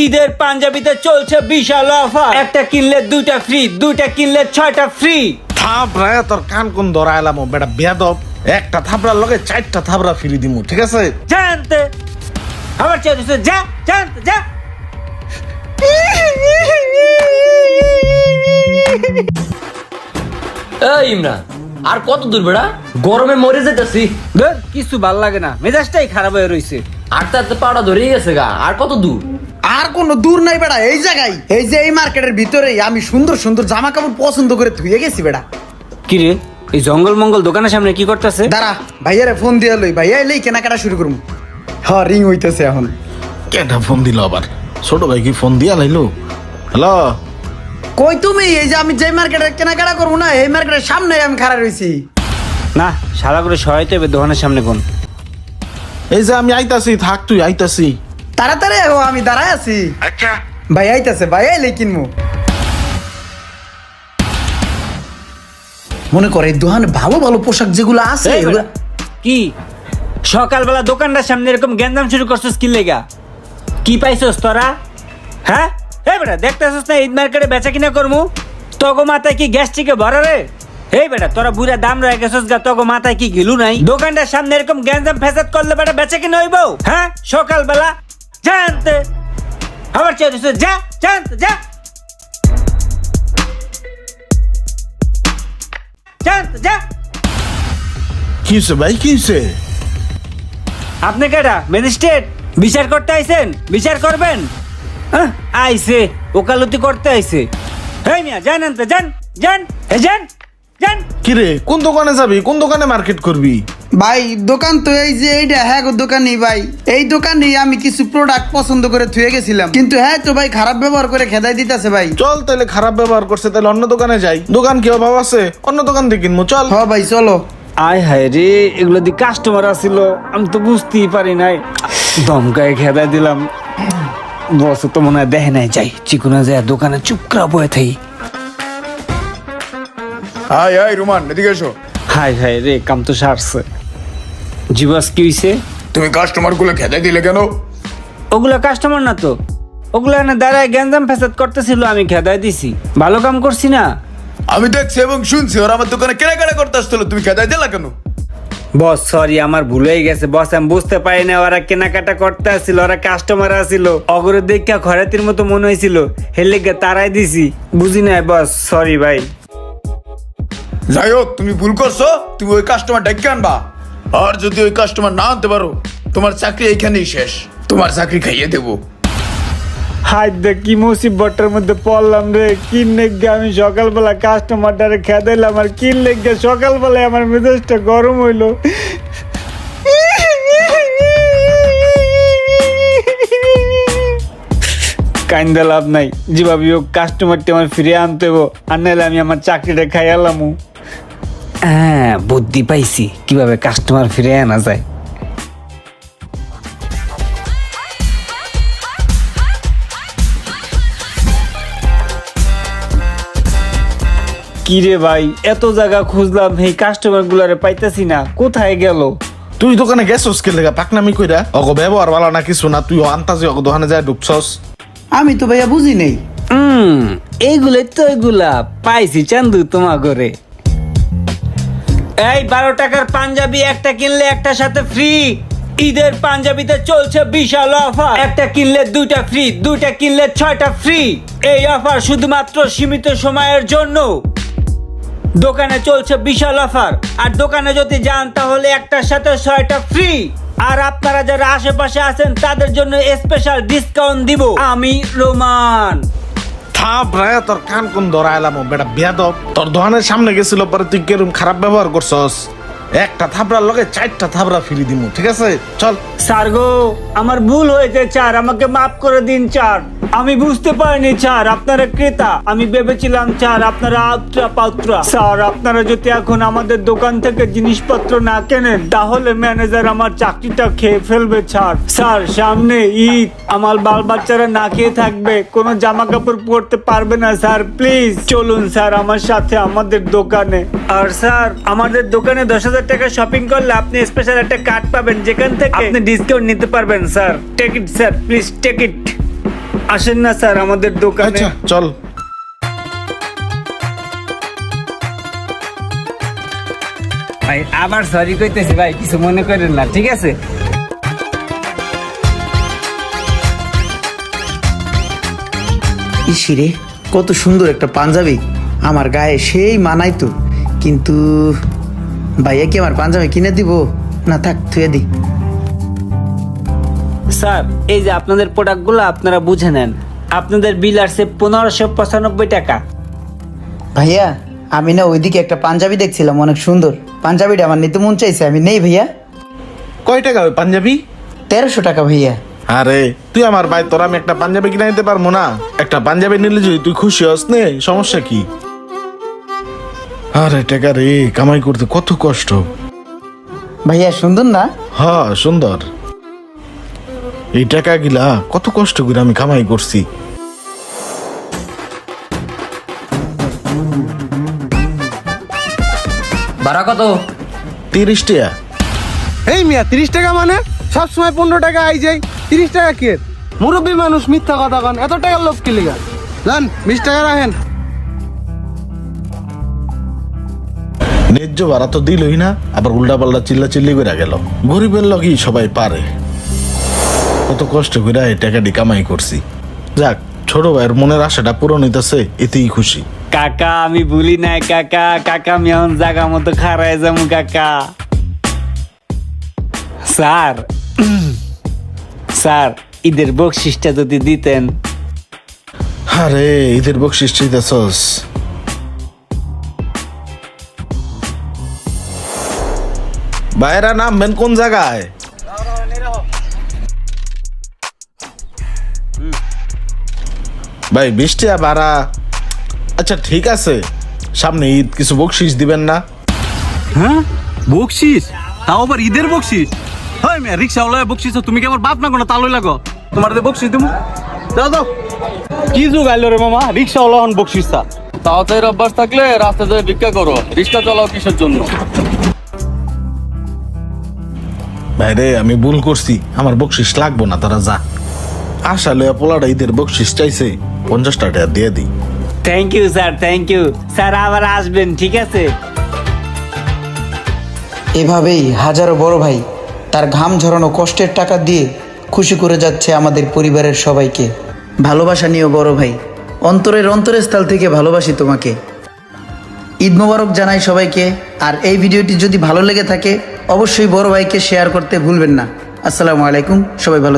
ঈদের পাঞ্জাবিতে চলছে বিশাল অফার, একটা কিনলে দুইটা ফ্রি, দুইটা কিনলে 6টা ফ্রি। থাপড়ায় তোর কান কোন ধরাইলাম বেটা বেয়াদব, একটা থাপড়ার লগে 4টা থাপড়া ফ্রি দিমু, ঠিক আছে? জানতে আবার চাইছে, যা জানতে যা। এই ইমরান, আর কত দূর বেড়া? গরমে মরে যেতেছি। ধর কিছু ভাল লাগে না, মেজাজটাই খারাপ হয়ে রইছে। আটটা আটটা পাড়া ধরেই গেছে গা, আর কত দূর? আর কোনো দূর নাই বেড়া, এই জায়গায়, এই যে এই মার্কেটের ভিতরে আমি সুন্দর সুন্দর জামা কাপড় পছন্দ করে ধুয়ে গেছি বেড়া। কি রে, এই জঙ্গল মঙ্গল দোকানের সামনে কি করতেছে? দাঁড়া ভাইয়ারে ফোন দিয়ে লই, ভাইয়া এলেই কেনাকাটা শুরু করুন। হ্যাঁ রিং হইতেছে এখন। কেটা ফোন দিল আবার? ছোট ভাই কি ফোন দিয়া লাইলো? হ্যালো, কই তুমি? এই যে আমি যে মার্কেটে কেনাকাটা করবো না, এই মার্কেটের সামনে আমি খাড়া রইছি। না শালা করে সহায়তা হবে দোকানের সামনে কোন? এই যে আমি আইতাছি, থাক তুই আইতাছি। তাড়াতাড়ি ও, আমি দাঁড়ায় আছি। আচ্ছা ভাই আইতাছে, ভাই এলেই কিনবো। মনে করে এই দোকানে ভালো ভালো পোশাক যেগুলো আছে এই বেটা, কি সকালবেলা দোকানটার সামনে এরকম গ্যাঞ্জাম শুরু করছিস কি লেগা? কি পাইছস তোরা? হ্যাঁ এই বেটা, দেখতেছস না ঈদ মার্কেটে বেচা কিনা করমু, তগো মাথায় কি গ্যাস্ট্রিকে ভরা রে? এই বেটা তোরা বুড়া দাম রয়ে গেছস গা, তগো মাথায় কি গিলু নাই? দোকানটার সামনে এরকম গ্যাঞ্জাম ফেসাদ করলে বেটা বেচা কিনা হইব? হ্যাঁ সকালবেলা জানতে আবার চাইছে, যা জানতে যা জানতে যা। কি হয়েছে ভাই, কি হয়েছে? আপনি কেডা? ম্যাজিস্ট্রেট? বিচার করতে আইছেন? বিচার করবেন? আইছে ওকালতি করতে আইছে। হেই মিয়া জানেন তো, যান যান যান যান। কিরে কোন দোকানে যাবি, কোন দোকানে মার্কেট করবি? ভাই দোকান তো এই যে এইটা, হ্যাঁ গো দোকানই ভাই। এই দোকানে আমি কিছু প্রোডাক্ট পছন্দ করে থুয়ে গেছিলাম, কিন্তু হ্যাঁ তো ভাই খারাপ ব্যবহার করে খেদাই দিতেছে ভাই। চল তাহলে, খারাপ ব্যবহার করছে তাহলে অন্য দোকানে যাই। দোকান কি অভাব আছে? অন্য দোকান থেকে কিনবো, চল। হ ভাই চলো। আয় হায় রে, এগুলো দি কাস্টমার আসিল, আমি তো বুঝতেই পারি নাই, দমকায় খেদাই দিলাম। বস তো মনে হয় দেখে নাই, যাই চিকুনা যায় দোকানে চুপকরা বয়ে থাই। হাই হাই রুমান, এদিকে এসো। হায় হায় রে, কাম তো সারছে। জীবাস কি হইছে? তুমি কাস্টমার গুলো খেতে দিলে কেন? ওগুলা কাস্টমার না তো, ওগুলা না দাঁড়ায় গ্যাঞ্জাম ফেসাদ করতেছিল, আমি খেদাই দিছি। ভালো কাম করছি না? আমি দেখছি এবং শুনছি ওরা আমার দোকানে কেনাকাটা করতে আসছিল, তুমি খেতে দিলা কেন? বস সরি, আমার ভুল হয়ে গেছে বস, আমি বুঝতে পারি না ওরা কেনাকাটা করতে আসছিল, ওরা কাস্টমার আসছিল, অগরে দেখা খরাতির মতো মনে হয়েছিল, হেলে গে তারাই দিছি, বুঝি নাই বস, সরি ভাই। যাই হোক, তুমি ভুল করছো, তুমি ওই কাস্টমার ডেকে আনবা। আর যদি ওই কাস্টমার না আনতে পারো, তোমার চাকরি এইখানেই শেষ, তোমার চাকরি খাইয়ে দেবো। হাই দে, কি মুসিবতটার মধ্যে পড়লাম রে। কি লেগে আমি সকালবেলা কাস্টমারটারে খেদাইলাম, আর কি লেগে সকালবেলায় আমার মেজাজটা গরম হইলো। কাইন্দা লাভ নাই, যেভাবে হোক কাস্টমারটি আমার ফিরে আনতে হবো, আর নাহলে আমি আমার চাকরিটা খাইয়ালাম। হ্যাঁ বুদ্ধি পাইছি কিভাবে কাস্টমার ফিরে আনা যায়। কিরে ভাই, এত জায়গা খুঁজলাম, এই কাস্টমার গুলারে পাইতেছি না, কোথায় গেল? তুই দোকানে গেছস কে লেগা পাকনামি কইরা? অগো ব্যবহার ভালো না কিছু না, তুই আন্তাজি অগো দোকানে যায় ঢুকছস। আমি তো ভাইয়া বুঝি নেই। এইগুলোই তো, এগুলা পাইছি চান্দু তোমা করে। এই 12 টাকার পাঞ্জাবি একটা কিনলে একটা সাথে ফ্রি। ঈদের পাঞ্জাবিতে চলছে বিশাল অফার, একটা কিনলে দুইটা ফ্রি, দুইটা কিনলে 6টা ফ্রি। এই অফার শুধুমাত্র সীমিত সময়ের জন্য। দোকানে চলছে বিশাল অফার, আর দোকানে যদি যান তাহলে একটার সাথে 6টা ফ্রি। আর আপনারা যারা আশেপাশে আছেন তাদের জন্য স্পেশাল ডিসকাউন্ট দিব আমি, রোমান। থাপড়ায় তোর কান কোন ধরাইলাম বেটা বেয়াদব, তোর দোকানের সামনে গেছিল পরে তুই কেরম খারাপ ব্যবহার করছস। একটা থাপড়ার লগে 4টা থাপড়া ফ্রি দিমু, ঠিক আছে? চল। স্যার গো, আমার ভুল হয়েছে স্যার, আমাকে মাফ করে দিন স্যার। আমি বুঝতে পারিনি স্যার আপনারা ক্রেতা, আমি ভেবেছিলাম স্যার আপনারা আত্রা পাত্রা। স্যার আপনারা যদি এখন আমাদের দোকান থেকে জিনিসপত্র না কেনেন তাহলে ম্যানেজার আমার চাকরিটা খেয়ে ফেলবে স্যার। স্যার সামনে ঈদ, আমার বাল বাচ্চারা না খেয়ে থাকবে, কোনো জামা কাপড় পরতে পারবে না স্যার, প্লিজ চলুন স্যার আমার সাথে আমাদের দোকানে। আর স্যার আমাদের দোকানে 10,000 টাকা শপিং করলে আপনি স্পেশাল একটা কার্ড পাবেন, যেখান থেকে আপনি ডিসকাউন্ট নিতে পারবেন sir. Take it sir, please take it. আসেন না স্যার আমাদের দোকানে। আচ্ছা চল। ভাই আবার সরি কইতেছি ভাই, কিছু মনে করেন না, ঠিক আছে? ইসিরে কত সুন্দর একটা পাঞ্জাবি, আমার গায়ে সেই মানাই তো। কিন্তু ভাইয়া কি আমার পাঞ্জাবি কিনে দিব? না থাক, থুয়ে দি। স্যার এই যে আপনাদের প্রোডাক্টগুলো আপনারা বুঝে নেন, আপনাদের বিল আসছে 1595 টাকা। ভাইয়া আমি না ওইদিকে একটা পাঞ্জাবি দেখছিলাম, অনেক সুন্দর পাঞ্জাবিটা, আমার নিতে মন চাইছে, আমি নেই ভাইয়া। কয় টাকা ওই পাঞ্জাবি? 1300 টাকা ভাইয়া। আরে তুই আমার ভাই, তোর আমি একটা পাঞ্জাবি কিনে দিতে পারবো না? একটা পাঞ্জাবি নিলে যদি তুই খুশি হস নে, সমস্যা কি? আরে টাকা রে, কামাই করতে কত কষ্ট। ভাইয়া সুন্দর না? হ্যাঁ সুন্দর। এই টাকা গিলা কত কষ্ট করে আমি কামাই করছি। ভাড়া কত? 30 টাকা। এই মিয়া 30 টাকা মানে? সব সময় 15 টাকা আই যাই, 30 টাকা কে? মুরব্বী মানুষ মিথ্যা কথা কন, এত টাকার লোভ কি লিগা? জান 20 টাকা রাখেন। ন্যায্য ভাড়া তো দিলই না, আবার উল্টা পাল্টা চিল্লা চিল্লি করে গেল। গরিবের লগই সবাই পারে। কত কষ্ট করে এই টাকাটি কামাই করছি। যাক, ছোট ভাইয়ের মনের আশাটা পূরণ হইতেছে, এতেই খুশি। কাকা আমি ভুলি নাই কাকা, কাকা আমি এখন জায়গা মতো খারায় যাবো কাকা। স্যার স্যার ঈদের বকশিসটা যদি দিতেন। আরে ঈদের বকশিস চাইতেছস? বাইরা নামবেন কোন জায়গায়? ভাই 20 টাকা ভাড়া। আচ্ছা ঠিক আছে, সামনে ঈদ, কিছু বকশিস দিবেন না? হ্যাঁ বকশিস? তাও আবার ঈদের বকশিস? হয় মিয়া রিকশাওয়ালা বকশিস, তুমি কি আমার বাপ না কোনো তালই লাগো? তোমার বকশিস দিমু, দাও দাও। কি যুগ আইলো রে মামা, রিকশাওয়ালা হন বকশিস তা? তাড়াতাড়ি অভ্যাস থাকলে রাস্তাতে ভিক্ষা করো, রিক্সা চালাও কিসের জন্য? ভাই রে, আমি ভুল করছি, আমার বকশিস লাগবো না, তারা যা। আসলে পোলাটা ঈদের বকশিস চাইছে, 50 টাকা দিয়ে দিই। Thank you sir, thank you sir, আবার আসবেন ঠিক আছে? এভাবেই হাজারো বড় ভাই তার ঘাম ঝরানো কষ্টের টাকা দিয়ে খুশি করে যাচ্ছে আমাদের পরিবারের সবাইকে। ভালোবাসা নিও বড় ভাই, অন্তরের স্থল থেকে ভালোবাসি তোমাকে। ঈদ মোবারক জানাই সবাইকে। আর এই ভিডিওটি যদি ভালো লেগে থাকে অবশ্যই বড় ভাইকে শেয়ার করতে ভুলবেন না। আসসালামু আলাইকুম, সবাই ভালো থাকবেন।